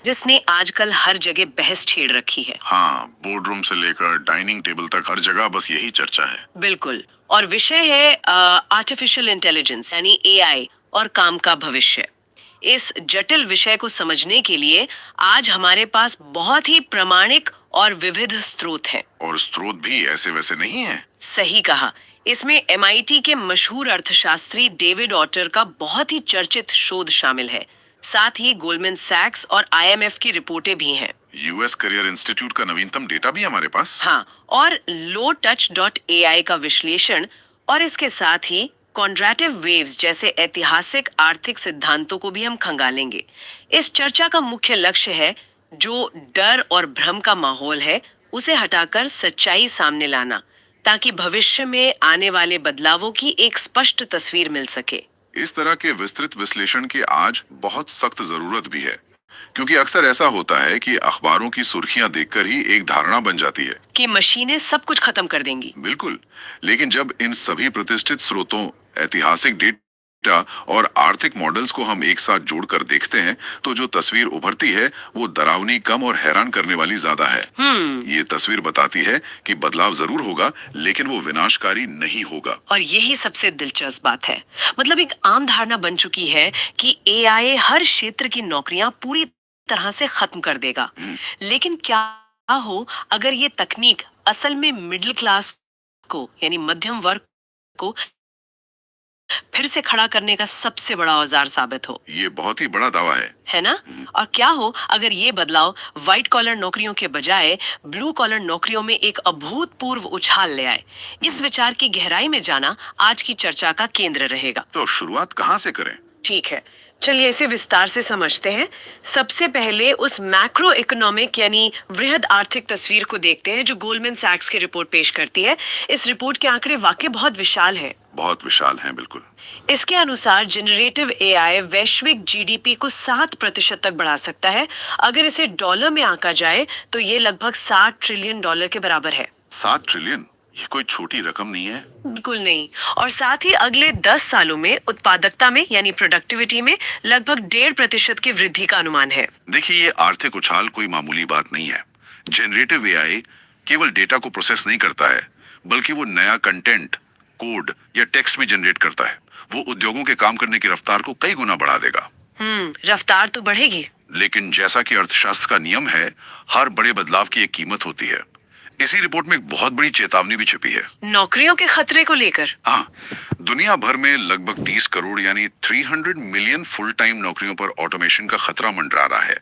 जिसने आजकल हर जगह बहस छेड़ रखी है। हाँ, बोर्ड रूम से लेकर डाइनिंग टेबल तक हर जगह बस यही चर्चा है। बिल्कुल। और विषय है आर्टिफिशियल इंटेलिजेंस यानी एआई और काम का भविष्य। इस जटिल विषय को समझने के लिए आज हमारे पास बहुत ही प्रामाणिक और विविध स्रोत हैं। और स्रोत भी ऐसे वैसे नहीं है। सही कहा। इसमें एमआईटी के मशहूर अर्थशास्त्री डेविड ऑटर का बहुत ही चर्चित शोध शामिल है। साथ ही गोल्डमैन सैक्स और आईएमएफ की रिपोर्टें भी हैं। यूएस करियर इंस्टीट्यूट का नवीनतम डेटा भी हमारे पास। हाँ, और लो टच डॉट एआई का विश्लेषण और इसके साथ ही कॉन्ड्रेटिव वेव्स जैसे ऐतिहासिक आर्थिक सिद्धांतों को भी हम खंगालेंगे। इस चर्चा का मुख्य लक्ष्य है जो डर और भ्रम का माहौल है उसे हटाकर सच्चाई सामने लाना, ताकि भविष्य में आने वाले बदलावों की एक स्पष्ट तस्वीर मिल सके। इस तरह के विस्तृत विश्लेषण की आज बहुत सख्त जरूरत भी है, क्योंकि अक्सर ऐसा होता है कि अखबारों की सुर्खियां देखकर ही एक धारणा बन जाती है कि मशीनें सब कुछ खत्म कर देंगी। बिल्कुल। लेकिन जब इन सभी प्रतिष्ठित स्रोतों, ऐतिहासिक डेटा और आर्थिक मॉडल्स को हम एक साथ जोड़कर देखते हैं, तो जो तस्वीर उभरती है वो डरावनी कम और हैरान करने वाली ज्यादा है। ये तस्वीर बताती है कि बदलाव जरूर होगा, लेकिन वो विनाशकारी नहीं होगा। और यही सबसे दिलचस्प बात है। मतलब एक आम धारणा बन चुकी है कि एआई हर क्षेत्र की नौकरियां पूरी तरह से खत्म कर देगा। लेकिन क्या हो अगर ये तकनीक असल में मिडिल क्लास को यानी मध्यम वर्ग को फिर से खड़ा करने का सबसे बड़ा औजार साबित हो। ये बहुत ही बड़ा दावा है ना? और क्या हो अगर ये बदलाव व्हाइट कॉलर नौकरियों के बजाय ब्लू कॉलर नौकरियों में एक अभूतपूर्व उछाल ले आए। इस विचार की गहराई में जाना आज की चर्चा का केंद्र रहेगा। तो शुरुआत कहाँ से करें? ठीक है, चलिए इसे विस्तार से समझते हैं। सबसे पहले उस मैक्रो इकोनॉमिक यानी वृहद आर्थिक तस्वीर को देखते हैं जो गोल्डमैन सैक्स की रिपोर्ट पेश करती है। इस रिपोर्ट के आंकड़े वाकई बहुत विशाल हैं। बहुत विशाल हैं, बिल्कुल। इसके अनुसार जनरेटिव एआई वैश्विक जीडीपी को 7% तक बढ़ा सकता है। अगर इसे डॉलर में आंका जाए तो ये लगभग $60 ट्रिलियन के बराबर है। 7 ट्रिलियन? ये कोई छोटी रकम नहीं है। बिल्कुल नहीं। और साथ ही अगले 10 सालों में उत्पादकता में यानी प्रोडक्टिविटी में लगभग 1.5% की वृद्धि का अनुमान है। देखिए, ये आर्थिक उछाल कोई मामूली बात नहीं है। जनरेटिव एआई केवल डेटा को प्रोसेस नहीं करता है, बल्कि वो नया कंटेंट, कोड या टेक्स्ट भी जनरेट करता है। वो उद्योगों के काम करने की रफ्तार को कई गुना बढ़ा देगा। रफ्तार तो बढ़ेगी, लेकिन जैसा कि अर्थशास्त्र का नियम है, हर बड़े बदलाव की एक कीमत होती है। इसी रिपोर्ट में एक बहुत बड़ी चेतावनी भी छिपी है। नौकरियों के खतरे को लेकर। हाँ, दुनिया भर में लगभग 30 करोड़ यानी 300 मिलियन फुल टाइम नौकरियों पर ऑटोमेशन का खतरा मंडरा रहा है।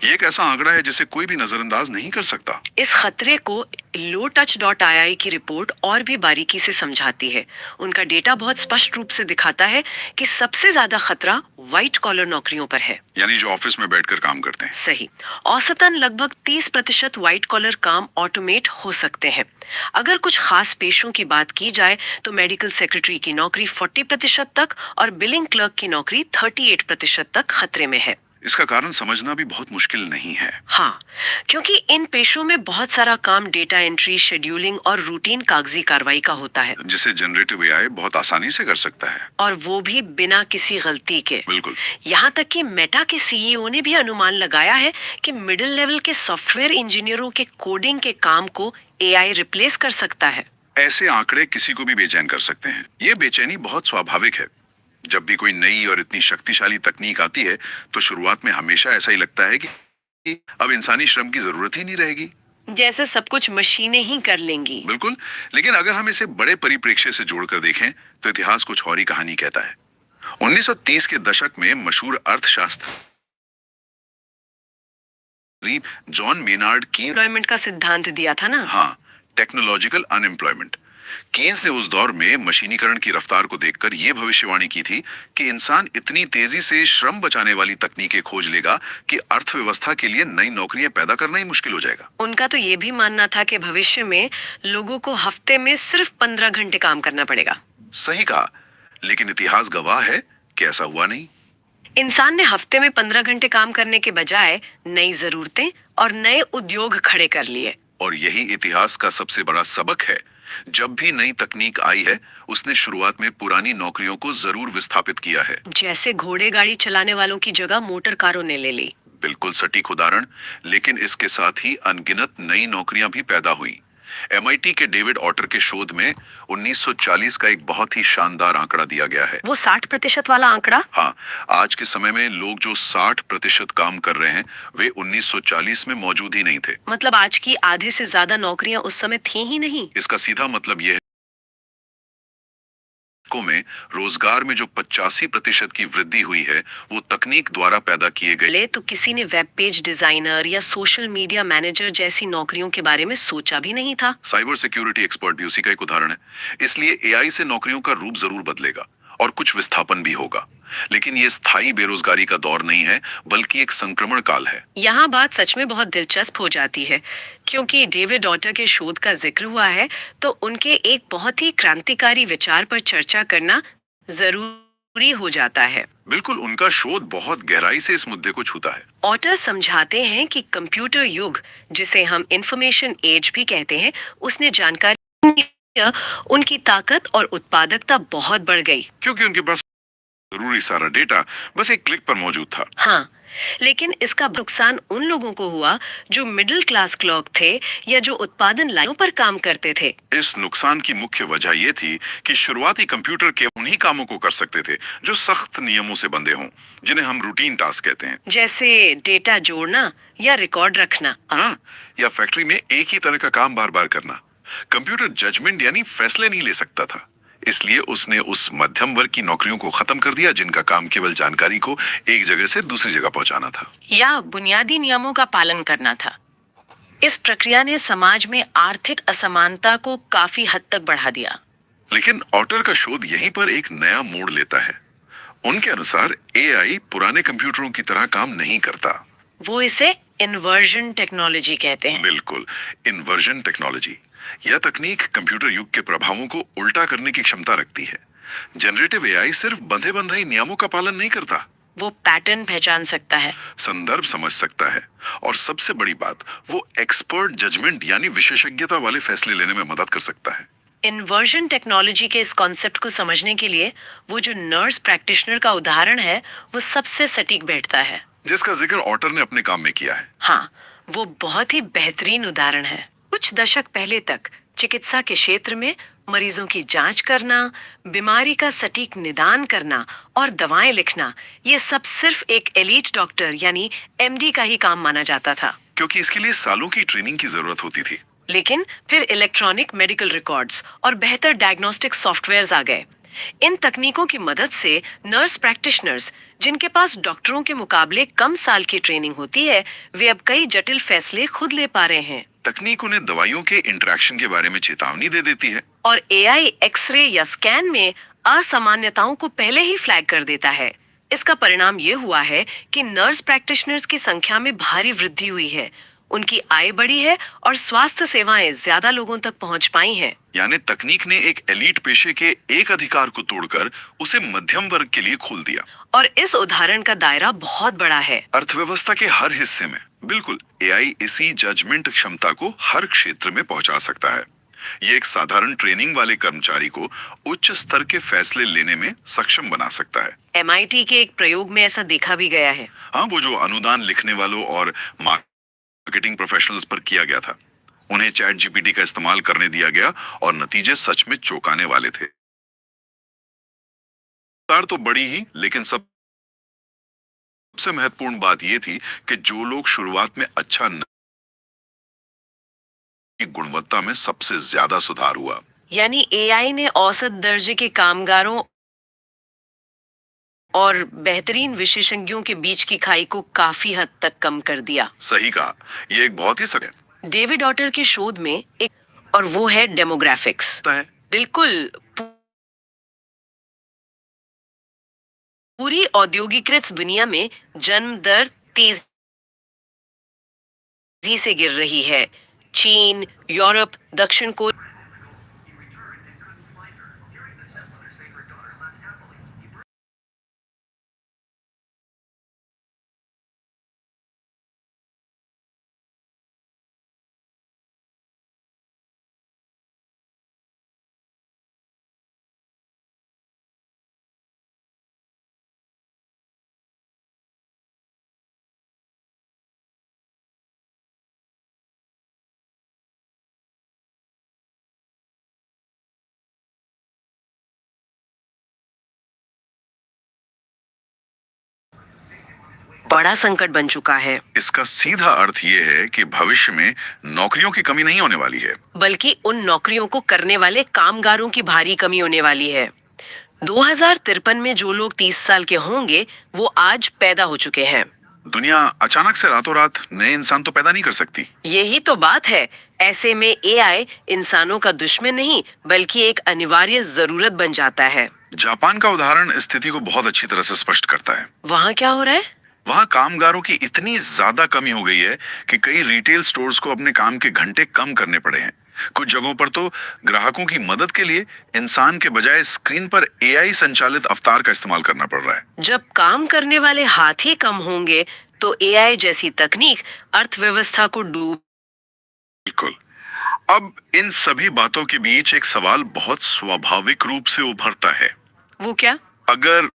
ये एक ऐसा आंकड़ा है जिसे कोई भी नजरअंदाज नहीं कर सकता। इस खतरे को लो टच डॉट आई की रिपोर्ट और भी बारीकी से समझाती है। उनका डेटा बहुत स्पष्ट रूप से दिखाता है कि सबसे ज्यादा खतरा व्हाइट कॉलर नौकरियों पर है, यानी जो ऑफिस में बैठकर काम करते हैं। सही। औसतन लगभग 30% व्हाइट कॉलर काम ऑटोमेट हो सकते हैं। अगर कुछ खास पेशों की बात की जाए तो मेडिकल सेक्रेटरी की नौकरी 40% तक और बिलिंग क्लर्क की नौकरी 38% तक खतरे में है। इसका कारण समझना भी बहुत मुश्किल नहीं है। हाँ, क्योंकि इन पेशों में बहुत सारा काम डेटा एंट्री, शेड्यूलिंग और रूटीन कागजी कार्रवाई का होता है, जिसे जनरेटिव एआई बहुत आसानी से कर सकता है। और वो भी बिना किसी गलती के। बिल्कुल। यहाँ तक कि मेटा के सीईओ ने भी अनुमान लगाया है कि मिडिल लेवल के सॉफ्टवेयर इंजीनियरों के कोडिंग के काम को एआई रिप्लेस कर सकता है। ऐसे आंकड़े किसी को भी बेचैन कर सकते हैं। ये बेचैनी बहुत स्वाभाविक है। जब भी कोई नई और इतनी शक्तिशाली तकनीक आती है, तो शुरुआत में हमेशा ऐसा ही लगता है कि अब इंसानी श्रम की जरूरत ही नहीं रहेगी, जैसे सब कुछ मशीनें ही कर लेंगी। बिल्कुल। लेकिन अगर हम इसे बड़े परिप्रेक्ष्य से जोड़कर देखें, तो इतिहास कुछ और ही कहानी कहता है। 1930 के दशक में मशहूर अर्थशास्त्री जॉन मेनार्ड की एम्प्लॉयमेंट का सिद्धांत दिया था ना। हाँ, टेक्नोलॉजिकल अनएम्प्लॉयमेंट। केन्स ने उस दौर में मशीनीकरण की रफ्तार को देखकर यह भविष्यवाणी की थी कि इंसान इतनी तेजी से श्रम बचाने वाली तकनीकें खोज लेगा कि अर्थव्यवस्था के लिए नई नौकरियां पैदा करना ही मुश्किल हो जाएगा। उनका तो ये भी मानना था कि भविष्य में लोगों को हफ्ते में सिर्फ 15 घंटे काम करना पड़ेगा। सही कहा, लेकिन इतिहास गवाह है कि ऐसा हुआ नहीं। इंसान ने हफ्ते में 15 घंटे काम करने के बजाय नई जरूरतें और नए उद्योग खड़े कर लिए। और यही इतिहास का सबसे बड़ा सबक है। जब भी नई तकनीक आई है, उसने शुरुआत में पुरानी नौकरियों को जरूर विस्थापित किया है। जैसे घोड़े गाड़ी चलाने वालों की जगह मोटर कारों ने ले ली। बिल्कुल सटीक उदाहरण, लेकिन इसके साथ ही अनगिनत नई नौकरियां भी पैदा हुई। एमआईटी के डेविड ऑटर के शोध में 1940 का एक बहुत ही शानदार आंकड़ा दिया गया है। वो 60% वाला आंकड़ा? हाँ, आज के समय में लोग जो 60% काम कर रहे हैं, वे 1940 में मौजूद ही नहीं थे। मतलब आज की आधे से ज्यादा नौकरियां उस समय थी ही नहीं। इसका सीधा मतलब यह है में रोजगार में जो 85% की वृद्धि हुई है, वो तकनीक द्वारा पैदा किए गए। ले तो किसी ने वेब पेज डिजाइनर या सोशल मीडिया मैनेजर जैसी नौकरियों के बारे में सोचा भी नहीं था। साइबर सिक्योरिटी एक्सपर्ट भी उसी का एक उदाहरण है। इसलिए एआई से नौकरियों का रूप जरूर बदलेगा और कुछ विस्थापन भी होगा, लेकिन ये स्थायी बेरोजगारी का दौर नहीं है, बल्कि एक संक्रमण काल है। यहाँ बात सच में बहुत दिलचस्प हो जाती है, क्योंकि डेविड ऑटर के शोध का जिक्र हुआ है, तो उनके एक बहुत ही क्रांतिकारी विचार पर चर्चा करना जरूरी हो जाता है। बिल्कुल, उनका शोध बहुत गहराई से इस मुद्दे को छूता है। ऑटर समझाते हैं कि कंप्यूटर युग, जिसे हम इंफॉर्मेशन एज भी कहते हैं, उसने जानकारी, उनकी ताकत और उत्पादकता बहुत बढ़ गई। क्योंकि उनके पास जरूरी सारा डेटा बस एक क्लिक पर मौजूद था। हाँ, लेकिन इसका नुकसान उन लोगों को हुआ जो मिडिल क्लास क्लर्क थे या जो उत्पादन लाइनों पर काम करते थे। इस नुकसान की मुख्य वजह यह थी कि शुरुआती कंप्यूटर के उन्हीं कामों को कर सकते थे जो सख्त नियमों से बंधे हों, जिन्हें हम रूटीन टास्क कहते हैं। जैसे डेटा जोड़ना या रिकॉर्ड रखना। हाँ, या फैक्ट्री में एक ही तरह का काम बार बार करना। कंप्यूटर जजमेंट यानी फैसले नहीं ले सकता था, इसलिए उसने उस मध्यम वर्ग की नौकरियों को खत्म कर दिया, जिनका काम केवल जानकारी को एक जगह से दूसरी जगह पहुंचाना था या बुनियादी नियमों का पालन करना था। इस प्रक्रिया ने समाज में आर्थिक असमानता को काफी हद तक बढ़ा दिया। लेकिन ऑटर का शोध यहीं पर एक नया मोड़ लेता है। उनके अनुसार एआई पुराने कंप्यूटरों की तरह काम नहीं करता। वो इसे इन्वर्जन टेक्नोलॉजी कहते हैं। बिल्कुल, इन्वर्जन टेक्नोलॉजी। यह तकनीक कंप्यूटर युग के प्रभावों को उल्टा करने की क्षमता रखती है। जनरेटिव एआई सिर्फ बंधे बंधाई नियमों का पालन नहीं करता, वो पैटर्न पहचान सकता है, संदर्भ समझ सकता है, और सबसे बड़ी बात, वो एक्सपर्ट जजमेंट यानी विशेषज्ञता वाले फैसले लेने में मदद कर सकता है। इन्वर्जन टेक्नोलॉजी के इस कॉन्सेप्ट को समझने के लिए वो जो नर्स प्रैक्टिशनर का उदाहरण है, वो सबसे सटीक बैठता है, जिसका जिक्र ऑटर ने अपने काम में किया है। हाँ, वो बहुत ही बेहतरीन उदाहरण है। कुछ दशक पहले तक चिकित्सा के क्षेत्र में मरीजों की जांच करना, बीमारी का सटीक निदान करना और दवाएं लिखना, ये सब सिर्फ एक एलीट डॉक्टर यानी एमडी का ही काम माना जाता था, क्योंकि इसके लिए सालों की ट्रेनिंग की जरूरत होती थी। लेकिन फिर इलेक्ट्रॉनिक मेडिकल रिकॉर्ड्स और बेहतर डायग्नोस्टिक सॉफ्टवेयर्स आ गए। इन तकनीकों की मदद से नर्स प्रैक्टिशनर्स, जिनके पास डॉक्टरों के मुकाबले कम साल की ट्रेनिंग होती है, वे अब कई जटिल फैसले खुद ले पा रहे हैं। तकनीक उन्हें दवाइयों के इंटरेक्शन के बारे में चेतावनी दे देती है, और एआई एक्सरे या स्कैन में असामान्यताओं को पहले ही फ्लैग कर देता है। इसका परिणाम ये हुआ है कि नर्स प्रैक्टिशनर्स की संख्या में भारी वृद्धि हुई है, उनकी आय बढ़ी है और स्वास्थ्य सेवाएं ज्यादा लोगों तक पहुंच पाई हैं। यानी तकनीक ने एक एलीट पेशे के एक अधिकार को तोड़कर उसे मध्यम वर्ग के लिए खोल दिया। और इस उदाहरण का दायरा बहुत बड़ा है, अर्थव्यवस्था के हर हिस्से में। बिल्कुल, एआई इसी जजमेंट क्षमता को हर क्षेत्र में पहुंचा सकता है। ये एक साधारण ट्रेनिंग वाले कर्मचारी को उच्च स्तर के फैसले लेने में सक्षम बना सकता है। एमआईटी के एक प्रयोग में ऐसा देखा भी गया है। हाँ, वो जो अनुदान लिखने वालों और मार्केटिंग प्रोफेशनल्स पर किया गया था, उन्हें चैट जीपीटी का इस्तेमाल करने दिया गया और नतीजे सच में चौंकाने वाले थे। तार तो बड़ी ही, लेकिन सबसे महत्वपूर्ण बात यह थी कि जो लोग शुरुआत में अच्छा की गुणवत्ता में सबसे ज्यादा सुधार हुआ। यानी एआई ने औसत दर्जे के कामगारों और बेहतरीन विशेषज्ञों के बीच की खाई को काफी हद तक कम कर दिया। सही कहा, ये एक बहुत ही सही है। डेविड ऑटर के शोध में एक, और वो है डेमोग्राफिक्स। बिल्कुल, पूरी औद्योगिकृत दुनिया में जन्म दर तेजी से गिर रही है। चीन, यूरोप, दक्षिण कोरिया बड़ा संकट बन चुका है। इसका सीधा अर्थ ये है कि भविष्य में नौकरियों की कमी नहीं होने वाली है। बल्कि उन नौकरियों को करने वाले कामगारों की भारी कमी होने वाली है। 2053 में जो लोग 30 साल के होंगे वो आज पैदा हो चुके हैं। दुनिया अचानक से रातों रात नए इंसान तो पैदा नहीं कर सकती। यही तो बात है। ऐसे में एआई इंसानों का दुश्मन नहीं बल्कि एक अनिवार्य जरूरत बन जाता है। जापान का उदाहरण स्थिति को बहुत अच्छी तरह से स्पष्ट करता है। वहाँ क्या हो रहा है? वहाँ कामगारों की इतनी ज्यादा कमी हो गई है कि कई रिटेल स्टोर्स को अपने काम के घंटे कम करने पड़े हैं। कुछ जगहों पर तो ग्राहकों की मदद के लिए इंसान के बजाय स्क्रीन पर एआई संचालित अवतार का इस्तेमाल करना पड़ रहा है। जब काम करने वाले हाथ ही कम होंगे तो एआई जैसी तकनीक अर्थव्यवस्था को डूब। बिल्कुल। अब इन सभी बातों के बीच एक सवाल बहुत स्वाभाविक रूप से उभरता है। वो क्या? अगर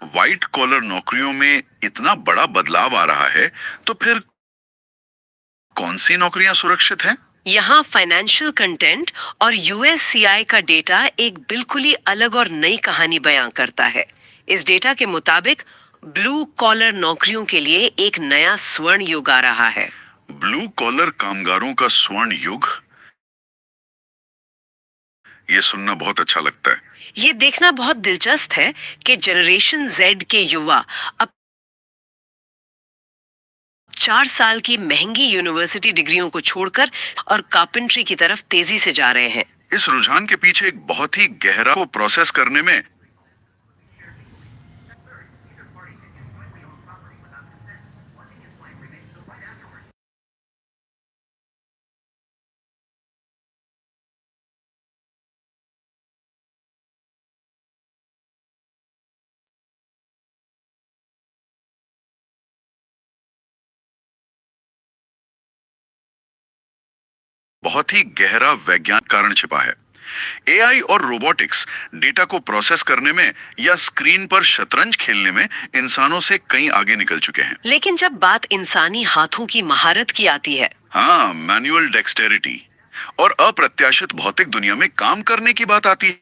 व्हाइट कॉलर नौकरियों में इतना बड़ा बदलाव आ रहा है तो फिर कौन सी नौकरियां सुरक्षित हैं? यहाँ फाइनेंशियल कंटेंट और यूएससीआई का डेटा एक बिल्कुल ही अलग और नई कहानी बयां करता है। इस डेटा के मुताबिक ब्लू कॉलर नौकरियों के लिए एक नया स्वर्ण युग आ रहा है। ब्लू कॉलर कामगारों का स्वर्ण युग, ये सुनना बहुत अच्छा लगता है। ये देखना बहुत दिलचस्प है कि जनरेशन जेड के युवा अब 4 साल की महंगी यूनिवर्सिटी डिग्रियों को छोड़कर और कारपेंट्री की तरफ तेजी से जा रहे हैं। इस रुझान के पीछे एक बहुत ही गहरा को प्रोसेस करने में बहुत ही गहरा वैज्ञानिक कारण छिपा है। एआई और रोबोटिक्स डेटा को प्रोसेस करने में या स्क्रीन पर शतरंज खेलने में इंसानों से कहीं आगे निकल चुके हैं। लेकिन जब बात इंसानी हाथों की महारत की आती है, हाँ, मैनुअल डेक्सटेरिटी और अप्रत्याशित भौतिक दुनिया में काम करने की बात आती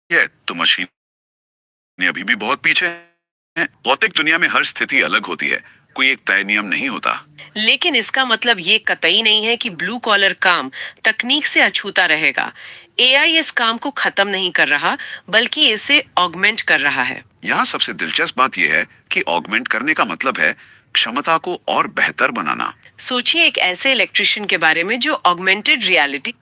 है तो मशीनें अभी भी बहुत पीछे हैं। भौतिक दुनिया में हर स्थिति अलग होती है, कोई एक तय नियम नहीं होता। लेकिन इसका मतलब ये कतई नहीं है कि ब्लू कॉलर काम तकनीक से अछूता रहेगा। एआई इस काम को खत्म नहीं कर रहा बल्कि इसे ऑगमेंट कर रहा है। यहाँ सबसे दिलचस्प बात यह है कि ऑगमेंट करने का मतलब है क्षमता को और बेहतर बनाना। सोचिए एक ऐसे इलेक्ट्रिशियन के बारे में जो ऑगमेंटेड रियलिटी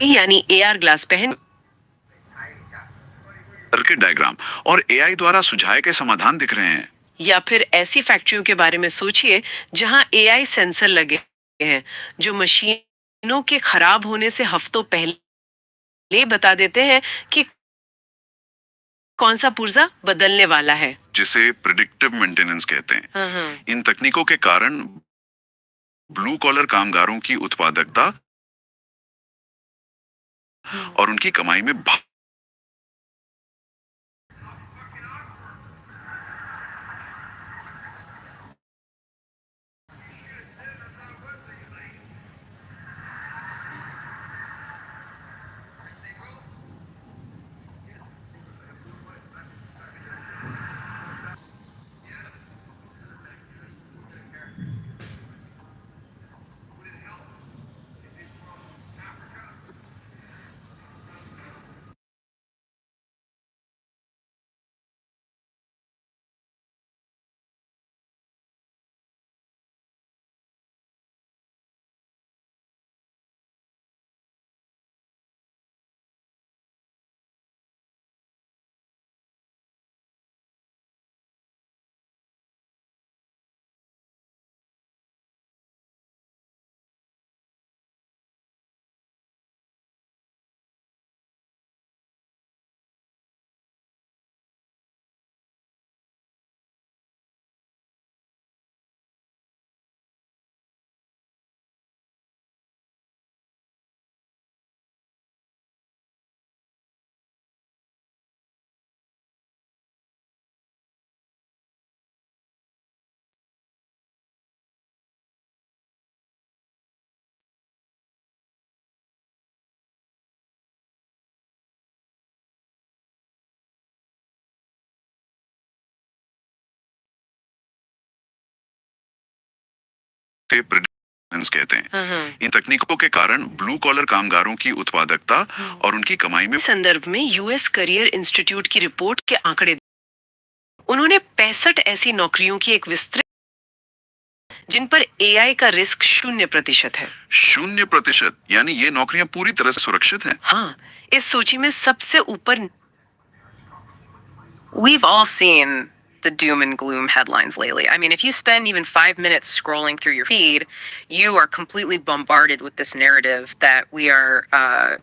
यानी एआर ग्लास पहन सर्किट डायग्राम और एआई द्वारा सुझाए गए समाधान दिख रहे हैं। या फिर ऐसी फैक्ट्रियों के बारे में सोचिए जहां एआई सेंसर लगे हैं जो मशीनों के खराब होने से हफ्तों पहले बता देते हैं कि कौन सा पुर्जा बदलने वाला है। जिसे प्रिडिक्टिव मेंटेनेंस कहते हैं। हाँ। इन तकनीकों के कारण ब्लू कॉलर कामगारों की उत्पादकता और उनकी कमाई में प्रेडिक्शंस कहते हैं। इन तकनीकों के कारण ब्लू कॉलर कामगारों की उत्पादकता और उनकी कमाई में संदर्भ में यूएस करियर इंस्टीट्यूट की रिपोर्ट के आंकड़े, उन्होंने 65 ऐसी नौकरियों की एक विस्तृत जिन पर एआई का रिस्क 0% है। 0%, यानी ये नौकरियां पूरी तरह से सुरक्षित हैं। हाँ, इस सूची में सबसे ऊपर। We've all seen the doom and gloom headlines lately. I mean, if you spend even 5 minutes scrolling through your feed, you are completely bombarded with this narrative that we are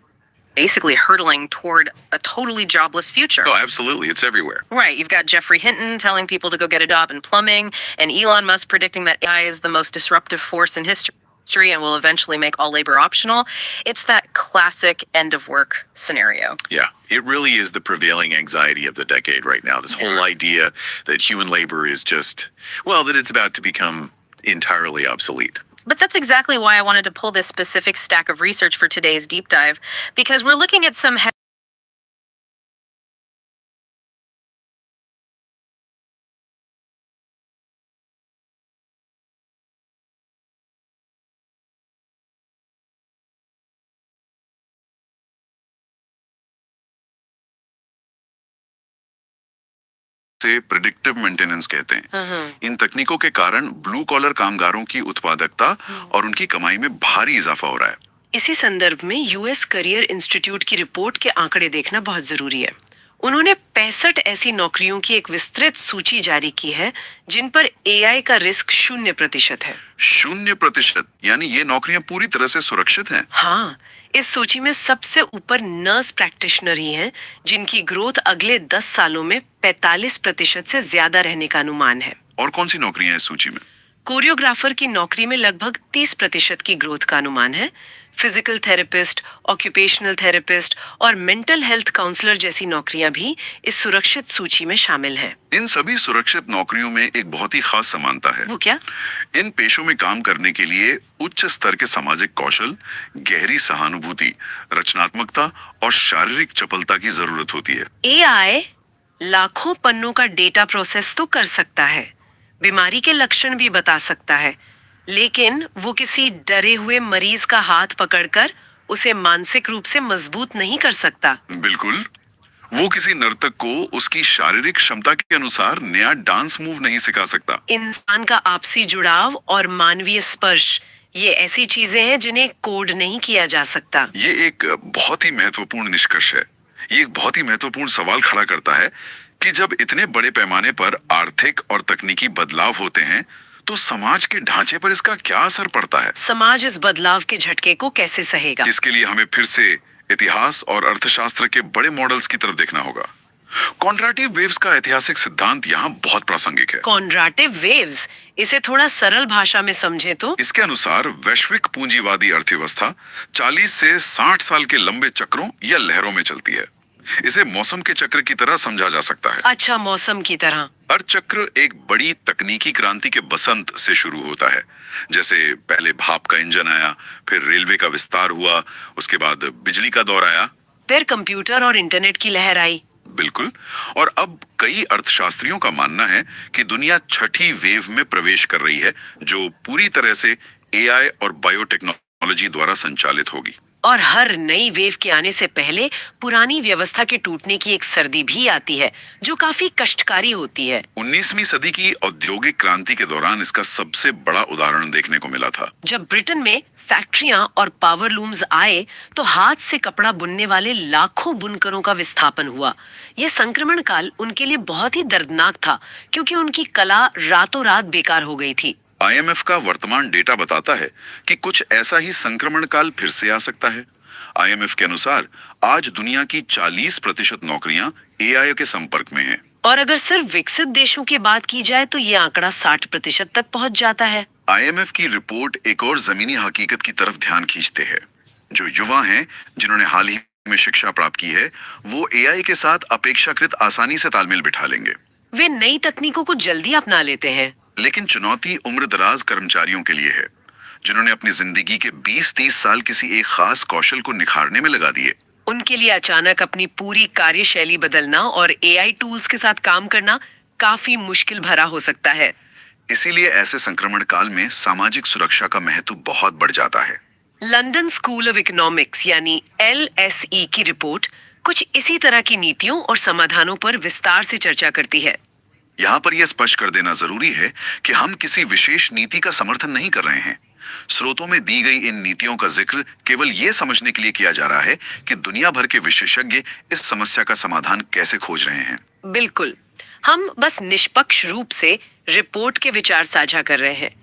basically hurtling toward a totally jobless future. Oh, absolutely. It's everywhere. Right. You've got Jeffrey Hinton telling people to go get a job in plumbing, and Elon Musk predicting that AI is the most disruptive force in history and will eventually make all labor optional. It's that classic end of work scenario. Yeah, it really is the prevailing anxiety of the decade right now. This whole idea that human labor is just, well, that it's about to become entirely obsolete. But that's exactly why I wanted to pull this specific stack of research for today's deep dive, because we're looking at some से predictive maintenance कहते हैं। इन तकनीकों के कारण blue collar कामगारों की उत्पादकता और उनकी कमाई में भारी इजाफा हो रहा है। इसी संदर्भ में यूएस करियर इंस्टीट्यूट की रिपोर्ट के आंकड़े देखना बहुत जरूरी है। उन्होंने 65 ऐसी नौकरियों की एक विस्तृत सूची जारी की है जिन पर एआई का रिस्क 0% है। 0%, यानी ये नौकरियां पूरी तरह से सुरक्षित हैं। हाँ, इस सूची में सबसे ऊपर नर्स प्रैक्टिशनर ही हैं, जिनकी ग्रोथ अगले 10 सालों में 45% से ज्यादा रहने का अनुमान है। और कौन सी नौकरियां हैं इस सूची में? कोरियोग्राफर की नौकरी में लगभग 30% की ग्रोथ का अनुमान है। फिजिकल थेरेपिस्ट, ऑक्यूपेशनल थेरेपिस्ट और मेंटल हेल्थ काउंसलर जैसी नौकरियां भी इस सुरक्षित सूची में शामिल हैं। इन सभी सुरक्षित नौकरियों में एक बहुत ही खास समानता है। वो क्या? इन पेशों में काम करने के लिए उच्च स्तर के सामाजिक कौशल, गहरी सहानुभूति, रचनात्मकता और शारीरिक चपलता की जरूरत होती है। एआई लाखों पन्नों का डेटा प्रोसेस तो कर सकता है, बीमारी के लक्षण भी बता सकता है, लेकिन वो किसी डरे हुए मरीज का हाथ पकड़कर उसे मानसिक रूप से मजबूत नहीं कर सकता। बिल्कुल, वो किसी नर्तक को उसकी शारीरिक क्षमता के अनुसार नया डांस मूव नहीं सिखा सकता। इंसान का आपसी जुड़ाव और मानवीय स्पर्श, ये ऐसी चीजें हैं जिन्हें कोड नहीं किया जा सकता। ये एक बहुत ही महत्वपूर्ण निष्कर्ष है। ये एक बहुत ही महत्वपूर्ण सवाल खड़ा करता है कि जब इतने बड़े पैमाने पर आर्थिक और तकनीकी बदलाव होते हैं, तो समाज के ढांचे पर इसका क्या असर पड़ता है? समाज इस बदलाव के झटके को कैसे सहेगा? इसके लिए हमें फिर से इतिहास और अर्थशास्त्र के बड़े मॉडल्स की तरफ देखना होगा। कॉन्ट्राटिव वेव्स का ऐतिहासिक सिद्धांत यहाँ बहुत प्रासंगिक है। कॉन्ट्राटिव वेव्स, इसे थोड़ा सरल भाषा में समझे तो? इसके अनुसार वैश्विक पूंजीवादी अर्थव्यवस्था 40 से 60 साल के लंबे चक्रों या लहरों में चलती है। इसे मौसम के चक्र की तरह समझा जा सकता है। अच्छा, मौसम की तरह। हर चक्र एक बड़ी तकनीकी क्रांति के बसंत से शुरू होता है। जैसे पहले भाप का इंजन आया, फिर रेलवे का विस्तार हुआ, उसके बाद बिजली का दौर आया, फिर कंप्यूटर और इंटरनेट की लहर आई। बिल्कुल। और अब कई अर्थशास्त्रियों का मानना है कि दुनिया छठी वेव में प्रवेश कर रही है, जो पूरी तरह से एआई और बायोटेक्नोलॉजी द्वारा संचालित होगी। और हर नई वेव के आने से पहले पुरानी व्यवस्था के टूटने की एक सर्दी भी आती है, जो काफी कष्टकारी होती है। 19वीं सदी की औद्योगिक क्रांति के दौरान इसका सबसे बड़ा उदाहरण देखने को मिला था। जब ब्रिटेन में फैक्ट्रियां और पावर लूम्स आए, तो हाथ से कपड़ा बुनने वाले लाखों बुनकरों का विस्थापन हुआ। ये संक्रमण काल उनके लिए बहुत ही दर्दनाक था, क्योंकि उनकी कला रातों रात बेकार हो गई थी। आईएमएफ का वर्तमान डेटा बताता है कि कुछ ऐसा ही संक्रमण काल फिर से आ सकता है। आईएमएफ के अनुसार आज दुनिया की 40% नौकरियां एआई के संपर्क में हैं। और अगर सिर्फ विकसित देशों की बात की जाए तो ये आंकड़ा 60% तक पहुंच जाता है। आईएमएफ की रिपोर्ट एक और जमीनी हकीकत की तरफ ध्यान खींचते हैं। जो युवा हैं, जिन्होंने हाल ही में शिक्षा प्राप्त की है, वो एआई के साथ अपेक्षाकृत आसानी से तालमेल बिठा लेंगे। वे नई तकनीकों को जल्दी अपना लेते हैं। लेकिन चुनौती उम्र दराज कर्मचारियों के लिए है, जिन्होंने अपनी जिंदगी के 20-30 साल किसी एक खास कौशल को निखारने में लगा दिए। उनके लिए अचानक अपनी पूरी कार्यशैली बदलना और एआई टूल्स के साथ काम करना काफी मुश्किल भरा हो सकता है। इसीलिए ऐसे संक्रमण काल में सामाजिक सुरक्षा का महत्व बहुत बढ़ जाता है। लंदन स्कूल ऑफ इकोनॉमिक्स यानी LSE की रिपोर्ट कुछ इसी तरह की नीतियों और समाधानों पर विस्तार से चर्चा करती है। यहाँ पर यह स्पष्ट कर देना जरूरी है कि हम किसी विशेष नीति का समर्थन नहीं कर रहे हैं। स्रोतों में दी गई इन नीतियों का जिक्र केवल ये समझने के लिए किया जा रहा है कि दुनिया भर के विशेषज्ञ इस समस्या का समाधान कैसे खोज रहे हैं। बिल्कुल, हम बस निष्पक्ष रूप से रिपोर्ट के विचार साझा कर रहे हैं।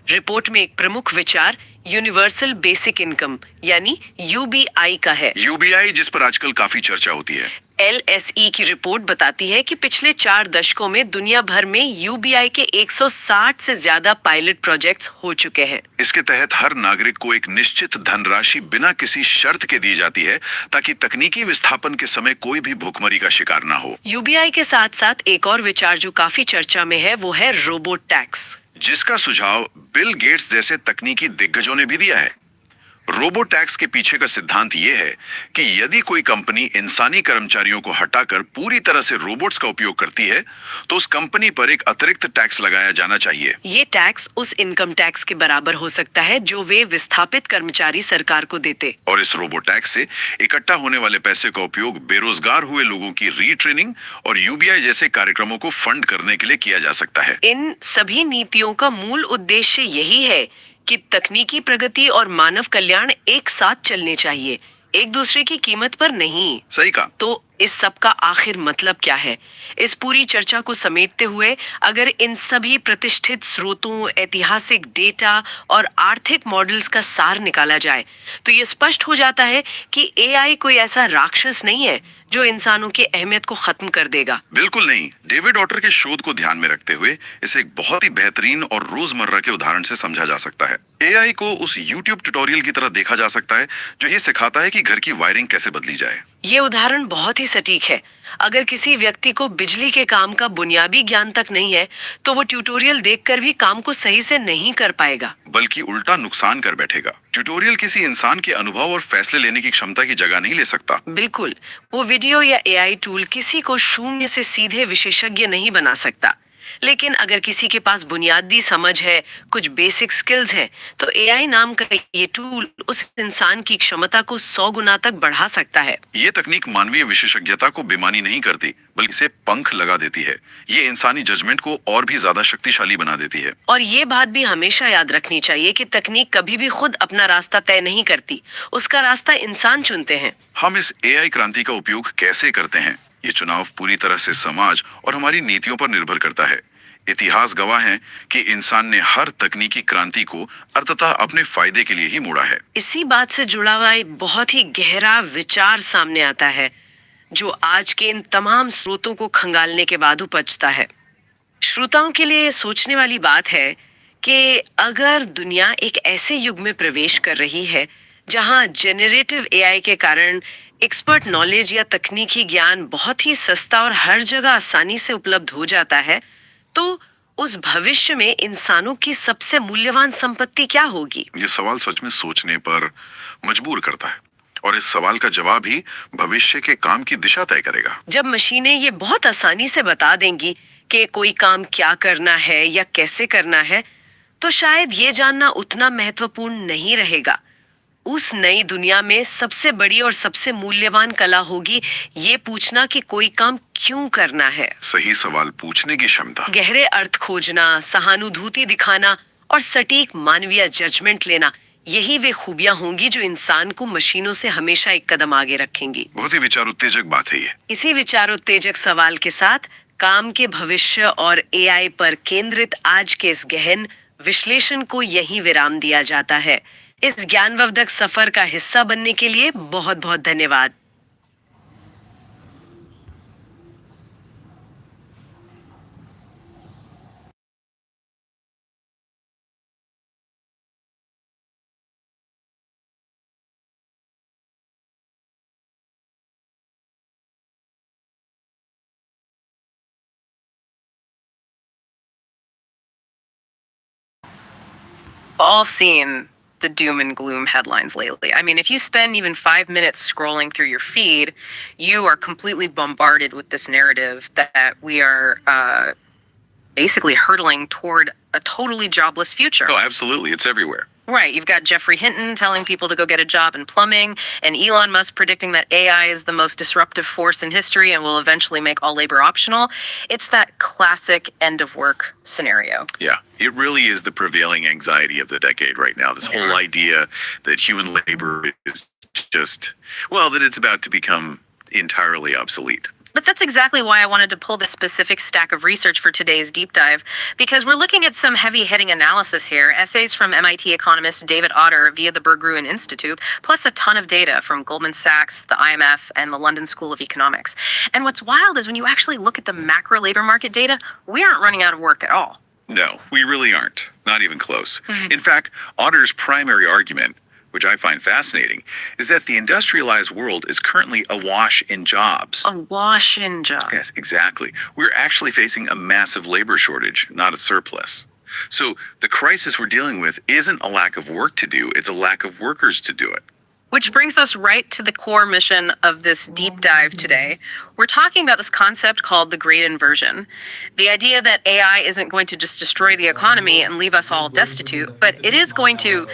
रिपोर्ट में एक प्रमुख विचार यूनिवर्सल बेसिक इनकम यानी UBI का है। UBI जिस पर आजकल काफी चर्चा होती है। LSE की रिपोर्ट बताती है कि पिछले 4 दशकों में दुनिया भर में UBI के 160 से ज्यादा पायलट प्रोजेक्ट्स हो चुके हैं। इसके तहत हर नागरिक को एक निश्चित धनराशि बिना किसी शर्त के दी जाती है ताकि तकनीकी विस्थापन के समय कोई भी भुखमरी का शिकार ना हो। UBI के साथ साथ एक और विचार जो काफी चर्चा में है वो है रोबोट टैक्स, जिसका सुझाव बिल गेट्स जैसे तकनीकी दिग्गजों ने भी दिया है। रोबो टैक्स के पीछे का सिद्धांत यह है कि यदि कोई कंपनी इंसानी कर्मचारियों को हटाकर पूरी तरह से रोबोट्स का उपयोग करती है तो उस कंपनी पर एक अतिरिक्त टैक्स लगाया जाना चाहिए। ये टैक्स उस इनकम टैक्स के बराबर हो सकता है जो वे विस्थापित कर्मचारी सरकार को देते। और इस रोबो टैक्स से इकट्ठा होने वाले पैसे का उपयोग बेरोजगार हुए लोगों की रीट्रेनिंग और UBI जैसे कार्यक्रमों को फंड करने के लिए किया जा सकता है। इन सभी नीतियों का मूल उद्देश्य यही है कि तकनीकी प्रगति और मानव कल्याण एक साथ चलने चाहिए, एक दूसरे की कीमत पर नहीं। सही कहा। तो इस सब का आखिर मतलब क्या है? इस पूरी चर्चा को समेटते हुए अगर इन सभी प्रतिष्ठित स्रोतों, ऐतिहासिक डेटा और आर्थिक मॉडल्स का सार निकाला जाए तो ये स्पष्ट हो जाता है कि AI कोई ऐसा राक्षस नहीं है जो इंसानों की अहमियत को खत्म कर देगा। बिल्कुल नहीं। डेविड ऑटर के शोध को ध्यान में रखते हुए इसे एक बहुत ही बेहतरीन और रोजमर्रा के उदाहरण से समझा जा सकता है। AI को उस YouTube ट्यूटोरियल की तरह देखा जा सकता है जो ये सिखाता है कि घर की वायरिंग कैसे बदली जाए। ये उदाहरण बहुत ही सटीक है। अगर किसी व्यक्ति को बिजली के काम का बुनियादी ज्ञान तक नहीं है तो वो ट्यूटोरियल देखकर भी काम को सही से नहीं कर पाएगा, बल्कि उल्टा नुकसान कर बैठेगा। ट्यूटोरियल किसी इंसान के अनुभव और फैसले लेने की क्षमता की जगह नहीं ले सकता। बिल्कुल, वो वीडियो या AI टूल किसी को शून्य से सीधे विशेषज्ञ नहीं बना सकता, लेकिन अगर किसी के पास बुनियादी समझ है, कुछ बेसिक स्किल्स हैं, तो AI नाम का ये टूल उस इंसान की क्षमता को 100 गुना तक बढ़ा सकता है। ये तकनीक मानवीय विशेषज्ञता को बेमानी नहीं करती, बल्कि इसे पंख लगा देती है। ये इंसानी जजमेंट को और भी ज्यादा शक्तिशाली बना देती है। और ये बात भी हमेशा याद रखनी चाहिए कि तकनीक कभी भी खुद अपना रास्ता तय नहीं करती, उसका रास्ता इंसान चुनते हैं। हम इस AI क्रांति का उपयोग कैसे करते हैं, ये चुनाव पूरी तरह से समाज और हमारी नीतियों पर निर्भर करता है। इतिहास गवाह है कि इंसान ने हर तकनीकी क्रांति को अंततः अपने फायदे के लिए ही मोड़ा है। इसी बात से जुड़ा हुआ एक बहुत ही गहरा विचार सामने आता है जो आज के इन तमाम स्रोतों को खंगालने के बाद उपजता है। श्रोताओं के लिए सोचने वाली बात है कि अगर दुनिया एक ऐसे युग में प्रवेश कर रही है जहां जेनरेटिव AI के कारण एक्सपर्ट नॉलेज या तकनीकी ज्ञान बहुत ही सस्ता और हर जगह आसानी से उपलब्ध हो जाता है, तो उस भविष्य में इंसानों की सबसे मूल्यवान संपत्ति क्या होगी? ये सवाल सच में सोचने पर मजबूर करता है और इस सवाल का जवाब ही भविष्य के काम की दिशा तय करेगा। जब मशीनें ये बहुत आसानी से बता देंगी कि कोई काम क्या करना है या कैसे करना है, तो शायद ये जानना उतना महत्वपूर्ण नहीं रहेगा। उस नई दुनिया में सबसे बड़ी और सबसे मूल्यवान कला होगी ये पूछना कि कोई काम क्यों करना है। सही सवाल पूछने की क्षमता, गहरे अर्थ खोजना, सहानुभूति दिखाना और सटीक मानवीय जजमेंट लेना, यही वे खूबियां होंगी जो इंसान को मशीनों से हमेशा एक कदम आगे रखेंगी। बहुत ही विचार उत्तेजक बात है ये। इसी विचार उत्तेजक सवाल के साथ काम के भविष्य और AI पर केंद्रित आज के इस गहन विश्लेषण को यहीं विराम दिया जाता है। इस ज्ञानवर्धक सफर का हिस्सा बनने के लिए बहुत बहुत धन्यवाद। All seen the doom and gloom headlines lately. I mean, if you spend even 5 minutes scrolling through your feed, you are completely bombarded with this narrative that we are basically hurtling toward a totally jobless future. Oh, absolutely. It's everywhere. Right. You've got Jeffrey Hinton telling people to go get a job in plumbing, and Elon Musk predicting that AI is the most disruptive force in history and will eventually make all labor optional. It's that classic end of work scenario. Yeah, it really is the prevailing anxiety of the decade right now. This whole idea that human labor is just, well, that it's about to become entirely obsolete. But that's exactly why I wanted to pull this specific stack of research for today's deep dive, because we're looking at some heavy-hitting analysis here, essays from MIT economist David Otter via the Berggruen Institute, plus a ton of data from Goldman Sachs, the IMF, and the London School of Economics. And what's wild is when you actually look at the macro labor market data, we aren't running out of work at all. No, we really aren't. Not even close. In fact, Otter's primary argument, which I find fascinating, is that the industrialized world is currently awash in jobs. Awash in jobs. Yes, exactly. We're actually facing a massive labor shortage, not a surplus. So the crisis we're dealing with isn't a lack of work to do, it's a lack of workers to do it. Which brings us right to the core mission of this deep dive today. We're talking about this concept called the great inversion. The idea that AI isn't going to just destroy the economy and leave us all destitute, but it is going to,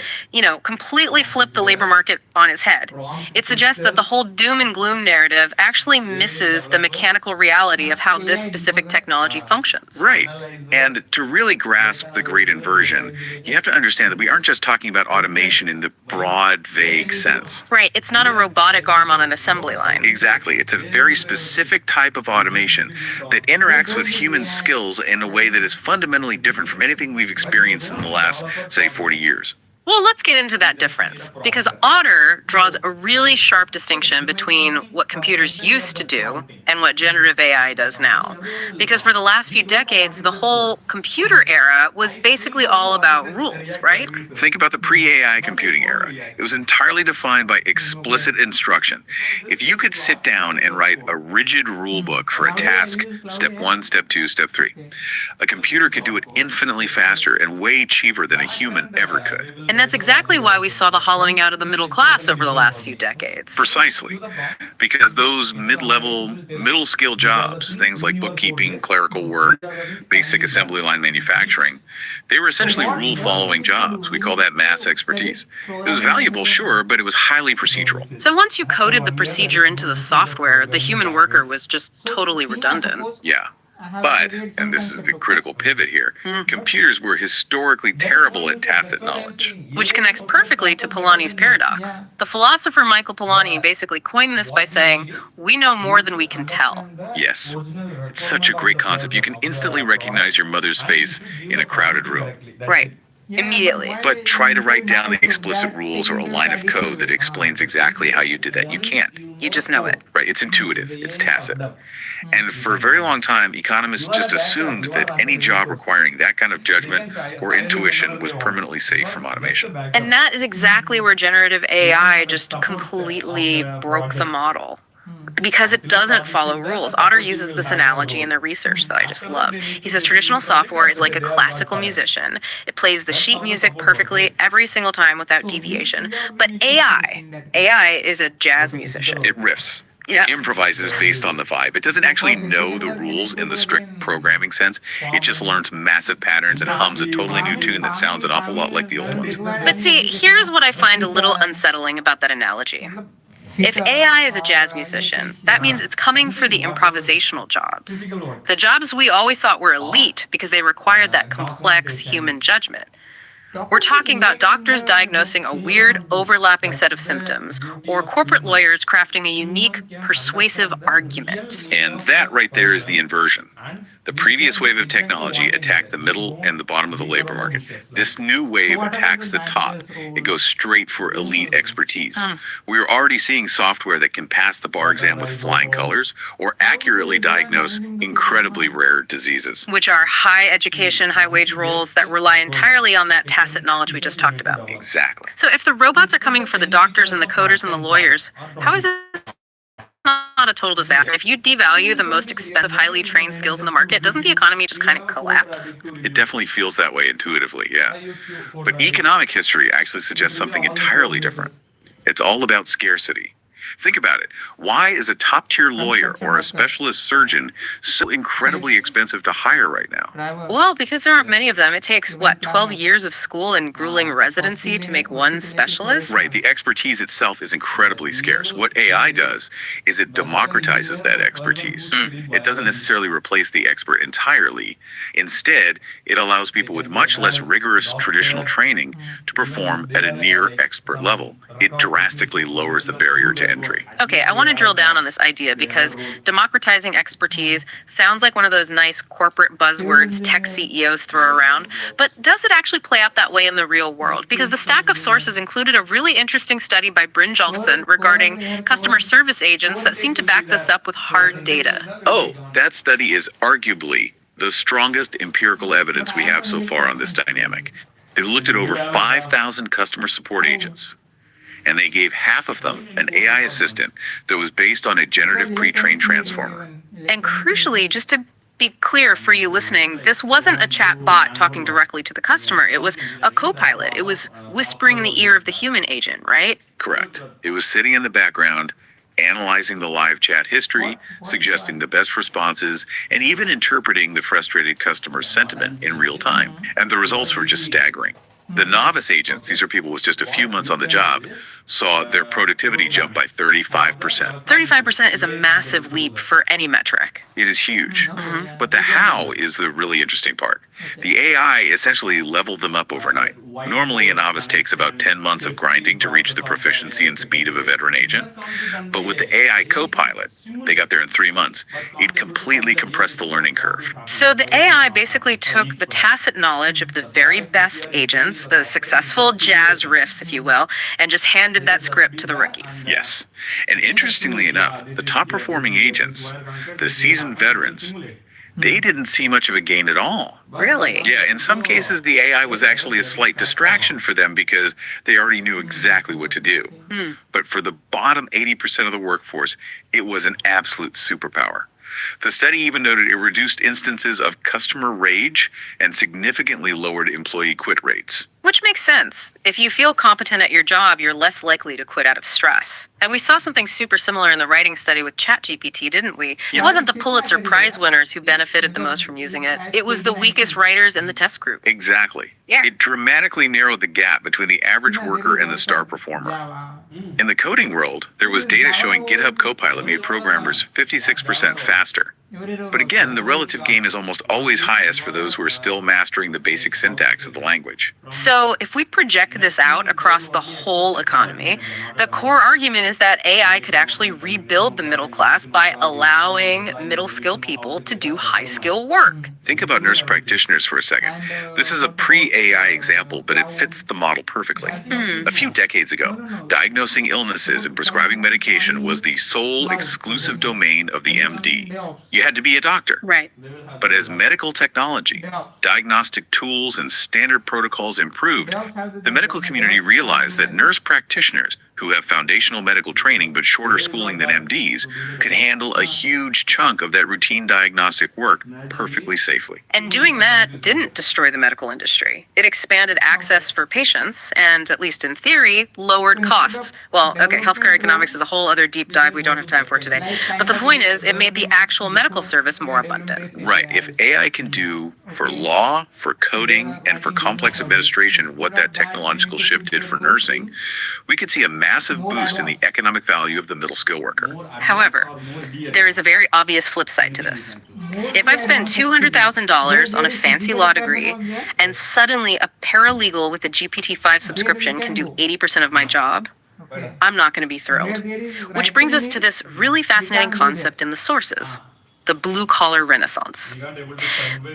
completely flip the labor market on its head. It suggests that the whole doom and gloom narrative actually misses the mechanical reality of how this specific technology functions. Right. And to really grasp the great inversion, you have to understand that we aren't just talking about automation in the broad, vague sense. Right. It's not a robotic arm on an assembly line. Exactly. It's a very specific type of automation that interacts with human skills in a way that is fundamentally different from anything we've experienced in the last, say, 40 years. Well, let's get into that difference, because Otter draws a really sharp distinction between what computers used to do and what generative AI does now. Because for the last few decades, the whole computer era was basically all about rules, right? Think about the pre-AI computing era. It was entirely defined by explicit instruction. If you could sit down and write a rigid rule book for a task, step 1, step 2, step 3, a computer could do it infinitely faster and way cheaper than a human ever could. And that's exactly why we saw the hollowing out of the middle class over the last few decades. Precisely. Because those mid-level, middle-skill jobs, things like bookkeeping, clerical work, basic assembly line manufacturing, they were essentially rule-following jobs. We call that mass expertise. It was valuable, sure, but it was highly procedural. So once you coded the procedure into the software, the human worker was just totally redundant. Yeah. But, and this is the critical pivot here, computers were historically terrible at tacit knowledge. Which connects perfectly to Polanyi's paradox. The philosopher Michael Polanyi basically coined this by saying, we know more than we can tell. Yes. It's such a great concept. You can instantly recognize your mother's face in a crowded room. Right. Immediately. But try to write down the explicit rules or a line of code that explains exactly how you did that. You can't. You just know it. Right, it's intuitive, it's tacit. And for a very long time, economists just assumed that any job requiring that kind of judgment or intuition was permanently safe from automation. And that is exactly where generative AI just completely broke the model. Because it doesn't follow rules. Otter uses this analogy in their research that I just love. He says traditional software is like a classical musician. It plays the sheet music perfectly every single time without deviation. But AI is a jazz musician. It riffs. Yeah. It improvises based on the vibe. It doesn't actually know the rules in the strict programming sense. It just learns massive patterns and hums a totally new tune that sounds an awful lot like the old ones. But see, here's what I find a little unsettling about that analogy. If AI is a jazz musician, that means it's coming for the improvisational jobs. The jobs we always thought were elite because they required that complex human judgment. We're talking about doctors diagnosing a weird, overlapping set of symptoms, or corporate lawyers crafting a unique, persuasive argument. And that right there is the inversion. The previous wave of technology attacked the middle and the bottom of the labor market. This new wave attacks the top. It goes straight for elite expertise. We're already seeing software that can pass the bar exam with flying colors or accurately diagnose incredibly rare diseases. Which are high education, high wage roles that rely entirely on that tacit knowledge we just talked about. Exactly. So if the robots are coming for the doctors and the coders and the lawyers, how is this not a total disaster? If you devalue the most expensive, highly trained skills in the market, doesn't the economy just kind of collapse? It definitely feels that way intuitively, yeah. But economic history actually suggests something entirely different. It's all about scarcity. Think about it. Why is a top-tier lawyer or a specialist surgeon so incredibly expensive to hire right now? Well, because there aren't many of them, it takes, what, 12 years of school and grueling residency to make one specialist? Right, the expertise itself is incredibly scarce. What AI does is it democratizes that expertise. It doesn't necessarily replace the expert entirely. Instead, it allows people with much less rigorous traditional training to perform at a near expert level. It drastically lowers the barrier to entry. Okay, I want to drill down on this idea because democratizing expertise sounds like one of those nice corporate buzzwords tech CEOs throw around, but does it actually play out that way in the real world? Because the stack of sources included a really interesting study by Brynjolfsson regarding customer service agents that seem to back this up with hard data. Oh, that study is arguably the strongest empirical evidence we have so far on this dynamic. They looked at over 5,000 customer support agents, and they gave half of them an AI assistant that was based on a generative pre-trained transformer. And crucially, just to be clear for you listening, this wasn't a chat bot talking directly to the customer. It was a co-pilot. It was whispering in the ear of the human agent, right? Correct. It was sitting in the background, analyzing the live chat history, suggesting the best responses, and even interpreting the frustrated customer's sentiment in real time. And the results were just staggering. The novice agents, these are people with just a few months on the job, saw their productivity jump by 35%. 35% is a massive leap for any metric. It is huge. But the how is the really interesting part. The AI essentially leveled them up overnight. Normally, a novice takes about 10 months of grinding to reach the proficiency and speed of a veteran agent. But with the AI co-pilot, they got there in 3 months. It completely compressed the learning curve. So the AI basically took the tacit knowledge of the very best agents, the successful jazz riffs, if you will, and just handed that script to the rookies. Yes. And interestingly enough, the top performing agents, the seasoned veterans, they didn't see much of a gain at all. Really? Yeah, in some cases, the AI was actually a slight distraction for them because they already knew exactly what to do. But for the bottom 80% of the workforce, it was an absolute superpower. The study even noted it reduced instances of customer rage and significantly lowered employee quit rates. Which makes sense. If you feel competent at your job, you're less likely to quit out of stress. And we saw something super similar in the writing study with ChatGPT, didn't we? It wasn't the Pulitzer Prize winners who benefited the most from using it. It was the weakest writers in the test group. Exactly. Yeah. It dramatically narrowed the gap between the average worker and the star performer. In the coding world, there was data showing GitHub Copilot made programmers 56% faster. But again, the relative gain is almost always highest for those who are still mastering the basic syntax of the language. So if we project this out across the whole economy, the core argument is that AI could actually rebuild the middle class by allowing middle-skill people to do high-skill work. Think about nurse practitioners for a second. This is a pre-AI example, but it fits the model perfectly. A few decades ago, diagnosing illnesses and prescribing medication was the sole exclusive domain of the MD. You had to be a doctor. Right. But as medical technology, diagnostic tools, and standard protocols improved, the medical community realized that nurse practitioners who have foundational medical training but shorter schooling than MDs could handle a huge chunk of that routine diagnostic work perfectly safely. And doing that didn't destroy the medical industry. It expanded access for patients and, at least in theory, lowered costs. Well, okay, healthcare economics is a whole other deep dive we don't have time for today. But the point is, it made the actual medical service more abundant. Right. If AI can do for law, for coding, and for complex administration what that technological shift did for nursing, we could see a massive boost in the economic value of the middle skill worker. However, there is a very obvious flip side to this. If I've spent $200,000 on a fancy law degree and suddenly a paralegal with a GPT-5 subscription can do 80% of my job, I'm not going to be thrilled. Which brings us to this really fascinating concept in the sources: the blue-collar renaissance.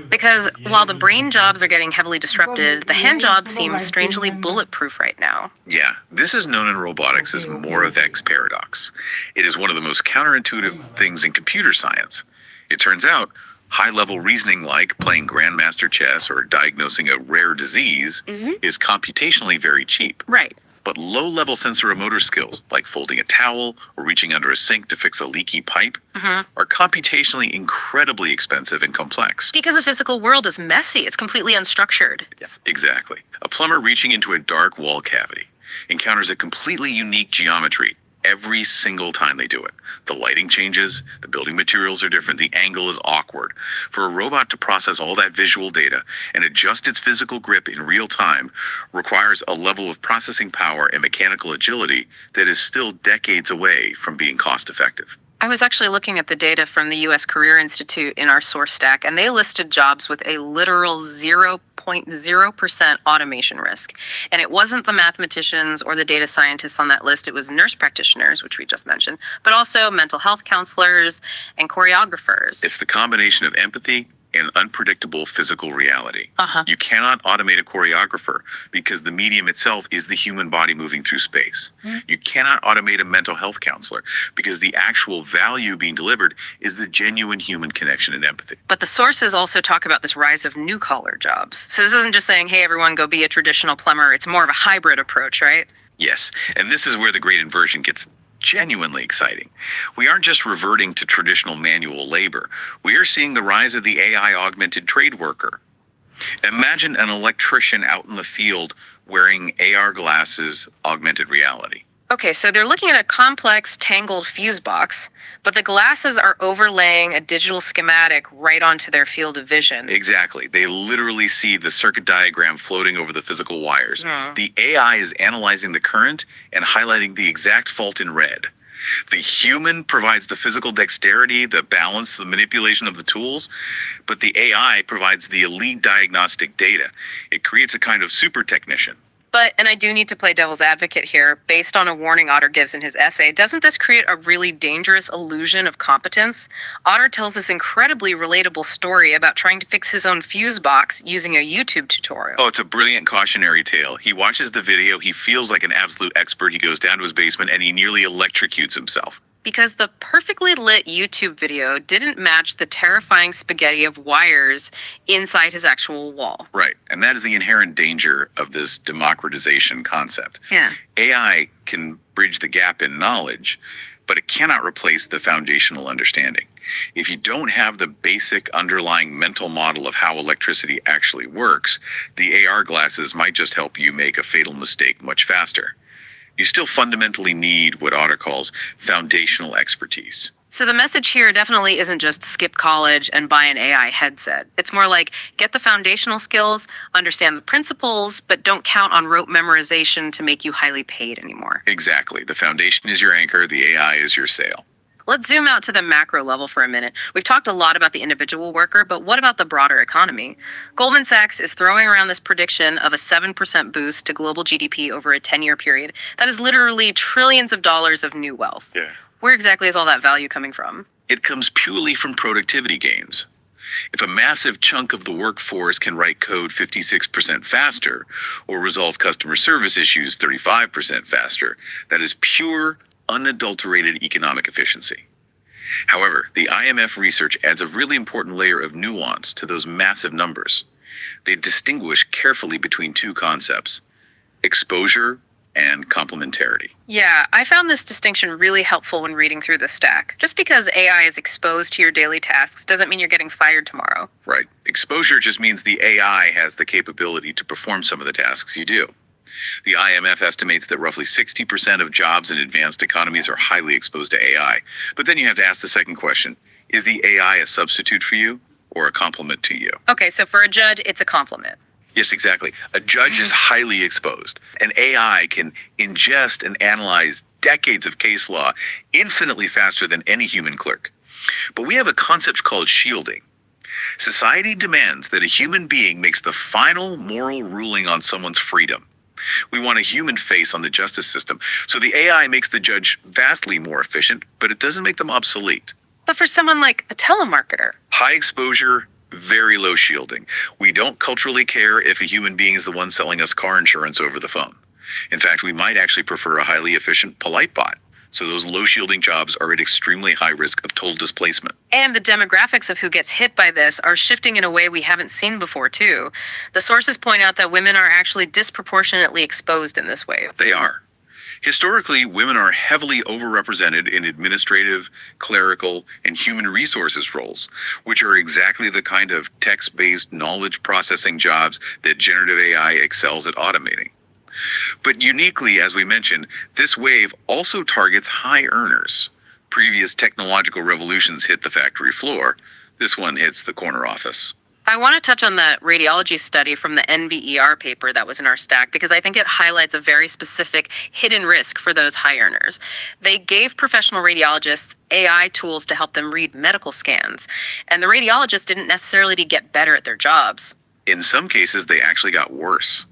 Because while the brain jobs are getting heavily disrupted, the hand jobs seem strangely bulletproof right now. Yeah, this is known in robotics as Moravec's paradox. It is one of the most counterintuitive things in computer science. It turns out, high-level reasoning like playing grandmaster chess or diagnosing a rare disease is computationally very cheap. Right. But low-level sensoromotor skills, like folding a towel or reaching under a sink to fix a leaky pipe, are computationally incredibly expensive and complex. Because the physical world is messy. It's completely unstructured. Yes, exactly. A plumber reaching into a dark wall cavity encounters a completely unique geometry every single time they do it. The lighting changes, the building materials are different, the angle is awkward. For a robot to process all that visual data and adjust its physical grip in real time requires a level of processing power and mechanical agility that is still decades away from being cost effective. I was actually looking at the data from the US Career Institute in our source stack, and they listed jobs with a literal 0.0% automation risk. And it wasn't the mathematicians or the data scientists on that list, it was nurse practitioners, which we just mentioned, but also mental health counselors and choreographers. It's the combination of empathy and unpredictable physical reality. You cannot automate a choreographer because the medium itself is the human body moving through space. You cannot automate a mental health counselor because the actual value being delivered is the genuine human connection and empathy. But the sources also talk about this rise of new collar jobs. So this isn't just saying, hey, everyone go be a traditional plumber. It's more of a hybrid approach, right? Yes, and this is where the great inversion gets genuinely exciting. We aren't just reverting to traditional manual labor. We are seeing the rise of the AI-augmented trade worker. Imagine an electrician out in the field wearing AR glasses, augmented reality. Okay, so they're looking at a complex, tangled fuse box, but the glasses are overlaying a digital schematic right onto their field of vision. Exactly. They literally see the circuit diagram floating over the physical wires. The AI is analyzing the current and highlighting the exact fault in red. The human provides the physical dexterity, the balance, the manipulation of the tools, but the AI provides the elite diagnostic data. It creates a kind of super technician. But, and I do need to play devil's advocate here, based on a warning Otter gives in his essay, doesn't this create a really dangerous illusion of competence? Otter tells this incredibly relatable story about trying to fix his own fuse box using a YouTube tutorial. Oh, it's a brilliant cautionary tale. He watches the video, he feels like an absolute expert, he goes down to his basement, and he nearly electrocutes himself. Because the perfectly lit YouTube video didn't match the terrifying spaghetti of wires inside his actual wall. Right, and that is the inherent danger of this democratization concept. Yeah. AI can bridge the gap in knowledge, but it cannot replace the foundational understanding. If you don't have the basic underlying mental model of how electricity actually works, the AR glasses might just help you make a fatal mistake much faster. You still fundamentally need what Otter calls foundational expertise. So the message here definitely isn't just skip college and buy an AI headset. It's more like get the foundational skills, understand the principles, but don't count on rote memorization to make you highly paid anymore. Exactly. The foundation is your anchor, the AI is your sail. Let's zoom out to the macro level for a minute. We've talked a lot about the individual worker, but what about the broader economy? Goldman Sachs is throwing around this prediction of a 7% boost to global GDP over a 10-year period. That is literally trillions of dollars of new wealth. Yeah. Where exactly is all that value coming from? It comes purely from productivity gains. If a massive chunk of the workforce can write code 56% faster or resolve customer service issues 35% faster, that is pure, unadulterated economic efficiency. However, the IMF research adds a really important layer of nuance to those massive numbers. They distinguish carefully between two concepts: exposure and complementarity. Yeah, I found this distinction really helpful when reading through the stack. Just because AI is exposed to your daily tasks doesn't mean you're getting fired tomorrow. Right. Exposure just means the AI has the capability to perform some of the tasks you do. The IMF estimates that roughly 60% of jobs in advanced economies are highly exposed to AI. But then you have to ask the second question: is the AI a substitute for you or a complement to you? Okay, so for a judge, it's a compliment. Yes, exactly. A judge is highly exposed. An AI can ingest and analyze decades of case law infinitely faster than any human clerk. But we have a concept called shielding. Society demands that a human being makes the final moral ruling on someone's freedom. We want a human face on the justice system. So the AI makes the judge vastly more efficient, but it doesn't make them obsolete. But for someone like a telemarketer, High exposure, very low shielding. We don't culturally care if a human being is the one selling us car insurance over the phone. In fact, we might actually prefer a highly efficient, polite bot. So those low shielding jobs are at extremely high risk of total displacement. and the demographics of who gets hit by this are shifting in a way we haven't seen before, too. The sources point out that women are actually disproportionately exposed in this way. They are. Historically, women are heavily overrepresented in administrative, clerical, and human resources roles, which are exactly the kind of text-based knowledge processing jobs that generative AI excels at automating. But uniquely, as we mentioned, this wave also targets high earners. Previous technological revolutions hit the factory floor. This one hits the corner office. I want to touch on that radiology study from the NBER paper that was in our stack because I think it highlights a very specific hidden risk for those high earners. They gave professional radiologists AI tools to help them read medical scans, and the radiologists didn't necessarily get better at their jobs. In some cases, they actually got worse.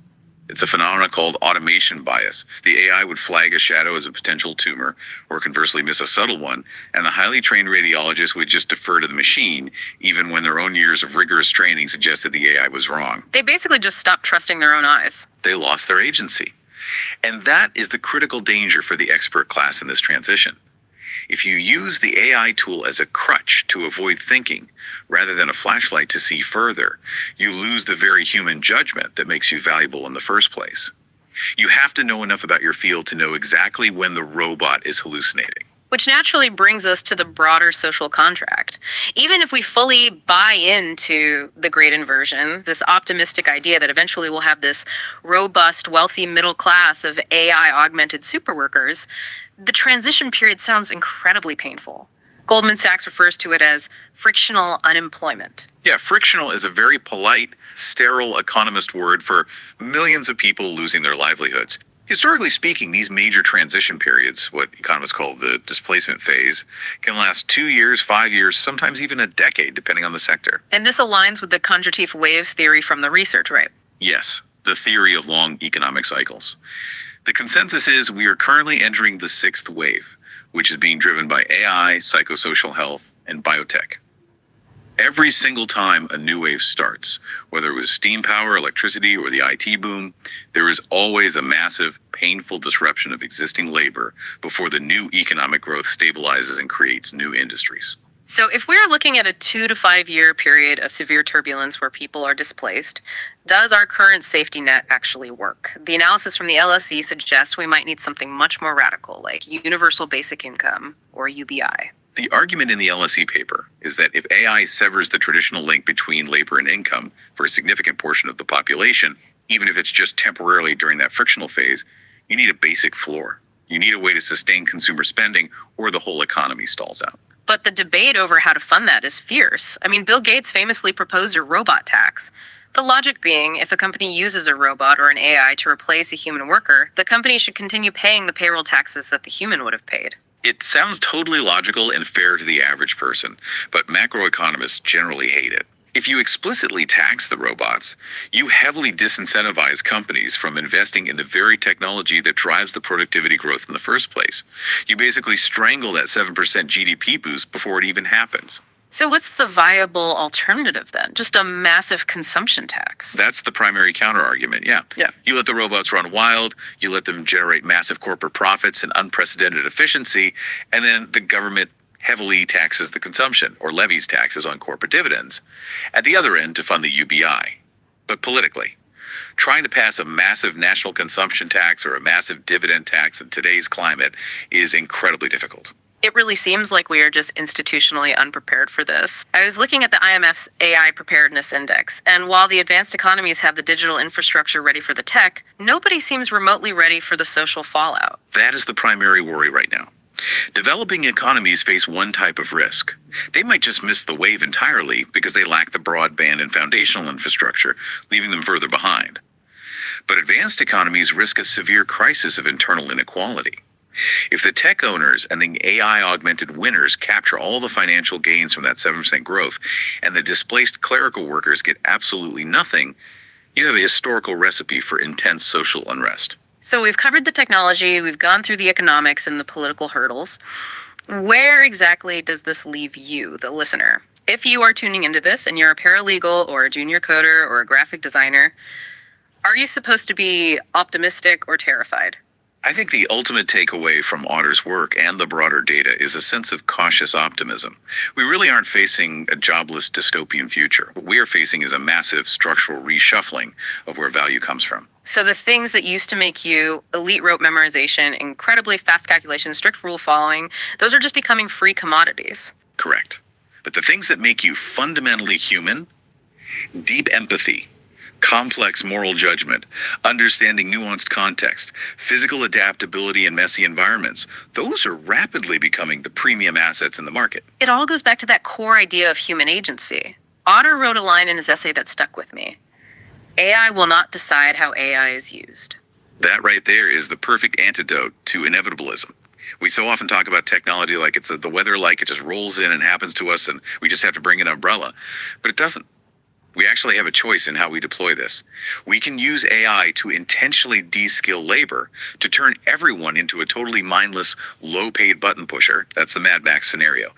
It's a phenomenon called automation bias. The AI would flag a shadow as a potential tumor, or conversely miss a subtle one, and the highly trained radiologist would just defer to the machine, even when their own years of rigorous training suggested the AI was wrong. They basically just stopped trusting their own eyes. They lost their agency. And that is the critical danger for the expert class in this transition. If you use the AI tool as a crutch to avoid thinking, rather than a flashlight to see further, you lose the very human judgment that makes you valuable in the first place. You have to know enough about your field to know exactly when the robot is hallucinating. Which naturally brings us to the broader social contract. Even if we fully buy into the great inversion, this optimistic idea that eventually we'll have this robust, wealthy middle class of AI-augmented superworkers, the transition period sounds incredibly painful. Goldman Sachs refers to it as frictional unemployment. Yeah, frictional is a very polite, sterile economist word for millions of people losing their livelihoods. Historically speaking, these major transition periods, what economists call the displacement phase, can last 2 years, 5 years, sometimes even a decade, depending on the sector. And this aligns with the Kondratiev waves theory from the research, right? Yes, the theory of long economic cycles. The consensus is we are currently entering the sixth wave, which is being driven by AI, psychosocial health, and biotech. Every single time a new wave starts, whether it was steam power, electricity, or the IT boom, there is always a massive, painful disruption of existing labor before the new economic growth stabilizes and creates new industries. So if we're looking at a 2 to 5 year period of severe turbulence where people are displaced, does our current safety net actually work? The analysis from the LSE suggests we might need something much more radical, like universal basic income, or UBI. The argument in the LSE paper is that if AI severs the traditional link between labor and income for a significant portion of the population, even if it's just temporarily during that frictional phase, you need a basic floor. You need a way to sustain consumer spending, or the whole economy stalls out. But the debate over how to fund that is fierce. I mean, Bill Gates famously proposed a robot tax. The logic being, if a company uses a robot or an AI to replace a human worker, the company should continue paying the payroll taxes that the human would have paid. It sounds totally logical and fair to the average person, but macroeconomists generally hate it. If you explicitly tax the robots, you heavily disincentivize companies from investing in the very technology that drives the productivity growth in the first place. You basically strangle that 7% GDP boost before it even happens. So what's the viable alternative then? Just a massive consumption tax? That's the primary counterargument, yeah. You let the robots run wild, you let them generate massive corporate profits and unprecedented efficiency, and then the government heavily taxes the consumption or levies taxes on corporate dividends at the other end to fund the UBI. But politically, trying to pass a massive national consumption tax or a massive dividend tax in today's climate is incredibly difficult. It really seems like we are just institutionally unprepared for this. I was looking at the IMF's AI Preparedness Index, and while the advanced economies have the digital infrastructure ready for the tech, nobody seems remotely ready for the social fallout. That is the primary worry right now. Developing economies face one type of risk. They might just miss the wave entirely because they lack the broadband and foundational infrastructure, leaving them further behind. But advanced economies risk a severe crisis of internal inequality. If the tech owners and the AI-augmented winners capture all the financial gains from that 7% growth, and the displaced clerical workers get absolutely nothing, you have a historical recipe for intense social unrest. So we've covered the technology, we've gone through the economics and the political hurdles. Where exactly does this leave you, the listener? If you are tuning into this and you're a paralegal or a junior coder or a graphic designer, are you supposed to be optimistic or terrified? I think the ultimate takeaway from Otter's work and the broader data is a sense of cautious optimism. We really aren't facing a jobless dystopian future. What we are facing is a massive structural reshuffling of where value comes from. So the things that used to make you elite rote memorization, incredibly fast calculation, strict rule following, those are just becoming free commodities. Correct. But the things that make you fundamentally human, deep empathy, complex moral judgment, understanding nuanced context, physical adaptability in messy environments. Those are rapidly becoming the premium assets in the market. It all goes back to that core idea of human agency. Otter wrote a line in his essay that stuck with me. AI will not decide how AI is used. That right there is the perfect antidote to inevitabilism. We so often talk about technology like it's the weather, like it just rolls in and happens to us and we just have to bring an umbrella. But it doesn't. We actually have a choice in how we deploy this. We can use AI to intentionally de-skill labor to turn everyone into a totally mindless, low-paid button pusher. That's the Mad Max scenario.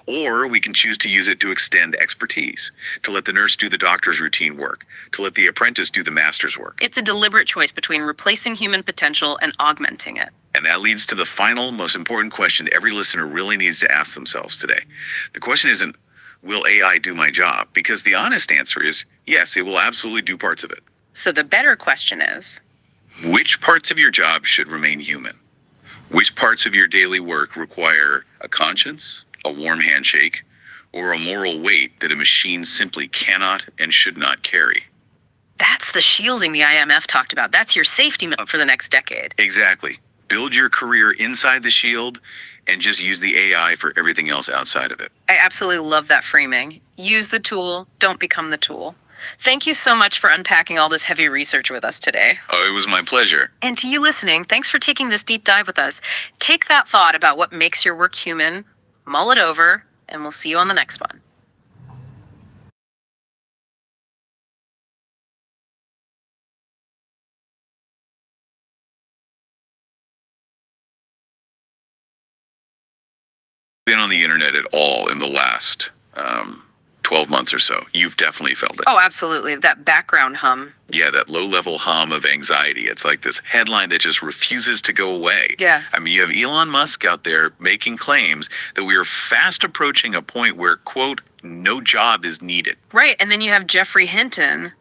Or we can choose to use it to extend expertise, to let the nurse do the doctor's routine work, to let the apprentice do the master's work. It's a deliberate choice between replacing human potential and augmenting it. And that leads to the final, most important question every listener really needs to ask themselves today. The question isn't, will AI do my job? Because the honest answer is, yes, it will absolutely do parts of it. So the better question is, which parts of your job should remain human? Which parts of your daily work require a conscience, a warm handshake, or a moral weight that a machine simply cannot and should not carry? that's the shielding the IMF talked about. That's your safety mode for the next decade. Exactly. Build your career inside the shield and just use the AI for everything else outside of it. I absolutely love that framing. Use the tool, don't become the tool. Thank you so much for unpacking all this heavy research with us today. Oh, it was my pleasure. And to you listening, thanks for taking this deep dive with us. Take that thought about what makes your work human, mull it over, and we'll see you on the next one. Been on the internet at all in the last 12 months or so. You've definitely felt it. Oh, absolutely. That background hum. Yeah, that low-level hum of anxiety. It's like this headline that just refuses to go away. Yeah. I mean, you have Elon Musk out there making claims that we are fast approaching a point where, quote, no job is needed. Right. And then you have Jeffrey Hinton.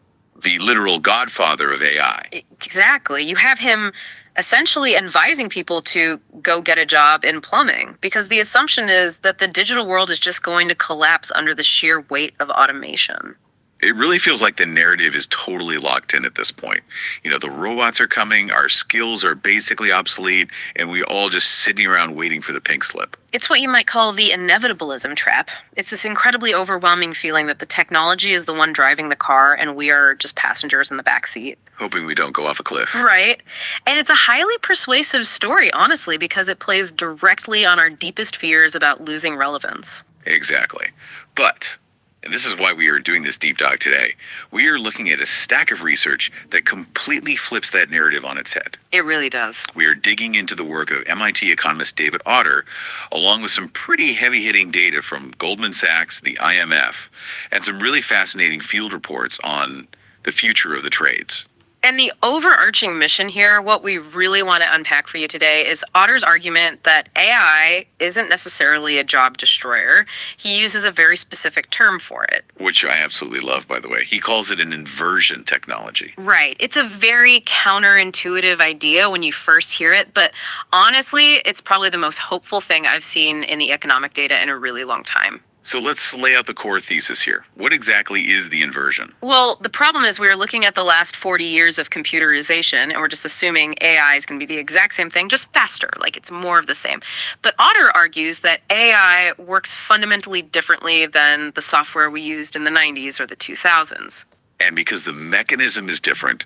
The literal godfather of AI. Exactly. You have him essentially advising people to go get a job in plumbing because the assumption is that the digital world is just going to collapse under the sheer weight of automation. It really feels like the narrative is totally locked in at this point. You know, the robots are coming, our skills are basically obsolete, and we all just sitting around waiting for the pink slip. It's what you might call the inevitabilism trap. It's this incredibly overwhelming feeling that the technology is the one driving the car and we are just passengers in the back seat. Hoping we don't go off a cliff. Right. And it's a highly persuasive story, honestly, because it plays directly on our deepest fears about losing relevance. Exactly. But, and this is why we are doing this deep dive today, we are looking at a stack of research that completely flips that narrative on its head. It really does. We are digging into the work of MIT economist David Otter, along with some pretty heavy-hitting data from Goldman Sachs, the IMF, and some really fascinating field reports on the future of the trades. And the overarching mission here, what we really want to unpack for you today, is Otter's argument that AI isn't necessarily a job destroyer. He uses a very specific term for it. Which I absolutely love, by the way. He calls it an inversion technology. Right. It's a very counterintuitive idea when you first hear it, but honestly, it's probably the most hopeful thing I've seen in the economic data in a really long time. So let's lay out the core thesis here. What exactly is the inversion? Well, the problem is we're looking at the last 40 years of computerization, and we're just assuming AI is going to be the exact same thing, just faster, like it's more of the same. But Otter argues that AI works fundamentally differently than the software we used in the 90s or the 2000s. And because the mechanism is different,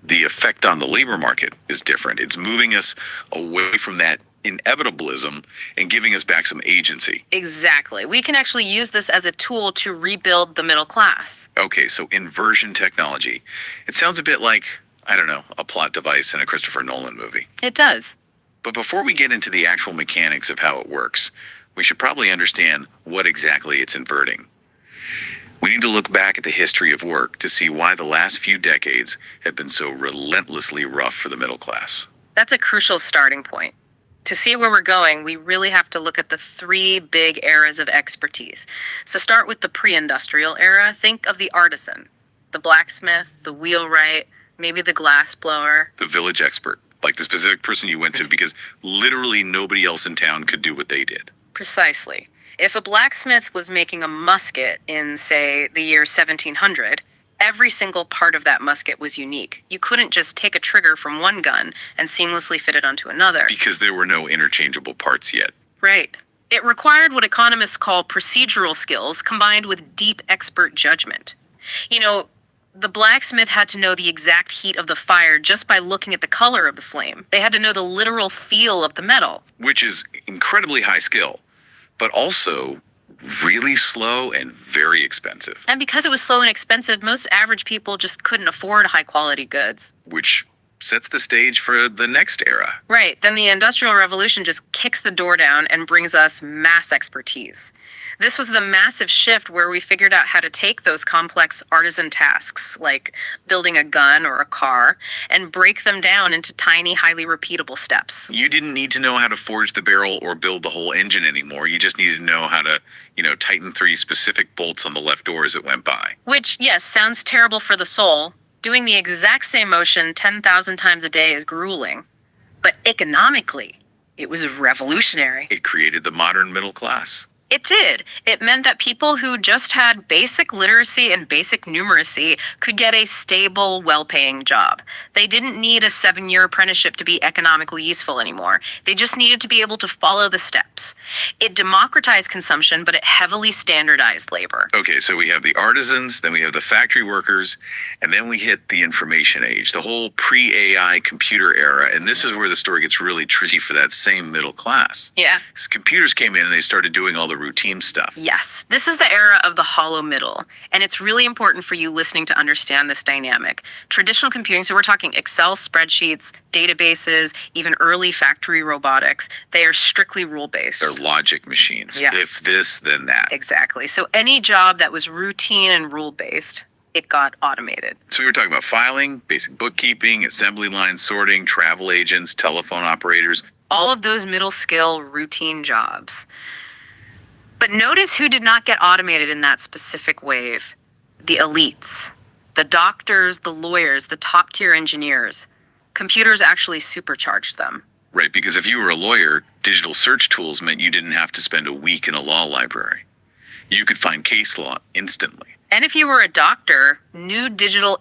the effect on the labor market is different. It's moving us away from that inevitabilism and giving us back some agency. Exactly. We can actually use this as a tool to rebuild the middle class. Okay, so inversion technology. It sounds a bit like, I don't know, a plot device in a Christopher Nolan movie. It does. But before we get into the actual mechanics of how it works, we should probably understand what exactly it's inverting. We need to look back at the history of work to see why the last few decades have been so relentlessly rough for the middle class. That's a crucial starting point. To see where we're going, we really have to look at the three big eras of expertise. So start with the pre-industrial era. Think of the artisan, the blacksmith, the wheelwright, maybe the glass blower. The village expert, like the specific person you went to because literally nobody else in town could do what they did. Precisely. If a blacksmith was making a musket in, say, the year 1700, Every single part of that musket was unique. You couldn't just take a trigger from one gun and seamlessly fit it onto another. Because there were no interchangeable parts yet. Right. It required what economists call procedural skills combined with deep expert judgment. You know, the blacksmith had to know the exact heat of the fire just by looking at the color of the flame. They had to know the literal feel of the metal. Which is incredibly high skill, but also really slow and very expensive. And because it was slow and expensive, most average people just couldn't afford high quality goods. Which sets the stage for the next era. Right. Then the Industrial Revolution just kicks the door down and brings us mass expertise. This was the massive shift where we figured out how to take those complex artisan tasks, like building a gun or a car, and break them down into tiny, highly repeatable steps. You didn't need to know how to forge the barrel or build the whole engine anymore. You just needed to know how to, tighten 3 specific bolts on the left door as it went by. Which, yes, sounds terrible for the soul. Doing the exact same motion 10,000 times a day is grueling. But economically, it was revolutionary. It created the modern middle class. It did. It meant that people who just had basic literacy and basic numeracy could get a stable, well-paying job. They didn't need a 7-year apprenticeship to be economically useful anymore. They just needed to be able to follow the steps. It democratized consumption, but it heavily standardized labor. Okay, so we have the artisans, then we have the factory workers, and then we hit the information age, the whole pre-AI computer era, and this is where the story gets really tricky for that same middle class. Yeah. Because computers came in and they started doing all the routine stuff. Yes, this is the era of the hollow middle, and it's really important for you listening to understand this dynamic. Traditional computing, so we're talking Excel spreadsheets, databases, even early factory robotics, they are strictly rule-based. They're logic machines. Yeah. If this, then that. Exactly. So any job that was routine and rule-based, it got automated. So we were talking about filing, basic bookkeeping, assembly line sorting, travel agents, telephone operators. All of those middle skill routine jobs. But notice who did not get automated in that specific wave. The elites, the doctors, the lawyers, the top tier engineers. Computers actually supercharged them. Right, because if you were a lawyer, digital search tools meant you didn't have to spend a week in a law library. You could find case law instantly. And if you were a doctor, new digital